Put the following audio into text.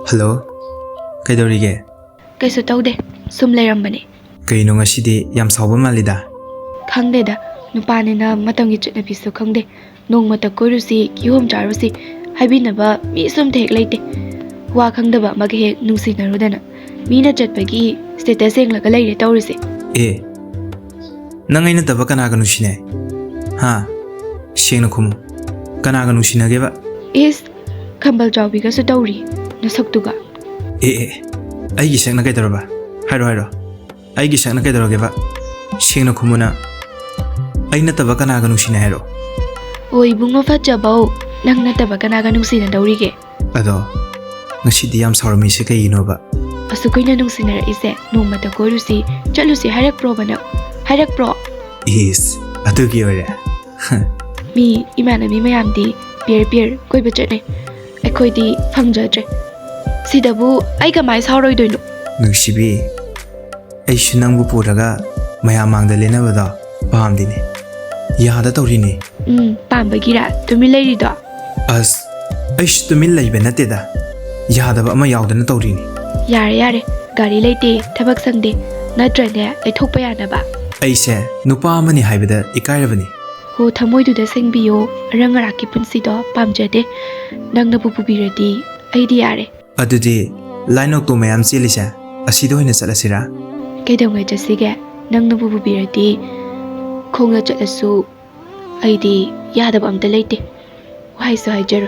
Hello, Kaidorige. Kaisu taude, sum lerambani. Kaino ngasidi yam sauba malida. Khangdeda, nupanina matangi chutna pisu khangde. Nong mata korusi, kihom charusi, haibinaba mi sum thek leite. Wa khangdaba mage hek nungsi narudana. Mina chatpagi status englaga leire taurusi. Nangaina taba kanaga nushine. Ha, shengna kumu. Kanaga nushina geba. Is, khambal chawbiga su tauri, nasaktuga. Aigi shengna kaidaraba. Hairo. Aigi shengna kaidarogeba. Shengna kumuna. Aina taba kanaga nushina hairo. Oi bunga fajabao, nangna taba kanaga nungsina daurige. Ado, ngasidi yam saurami se kainoba. Asukoina nungsinara ise, nong mata korusi, chalusi harak pro bana. Harak pro. Is, atugi ore. Mi imana mi mayamdi, pier, koi bachane. Ekoidi fangjadre. Sidabu, ay kamay sauroi doino. Nungsibi, ay shunang bupuraga, mayamang dalena bada, pahamdine. Yada taurini. Pambagira, tumilay do. As, ay tumilay benateda. Yada ba ama yaudana taurini. Yare, gari laite, tabak sangde. Nadrane, ay thokpayana ba. Aise, nupa amani haibada ikairabani. Ho thamoiduda sengbiyo, rangaraki punsido, pamjade. Nangna pupubiradi, aydi yare. Adudi, lainok to mayam silisa, asido hina salasira. Kaidonga jasige, nangna pupubiradi, khonga chalasu, aydi yadab amda laite. Wahai so hajaro.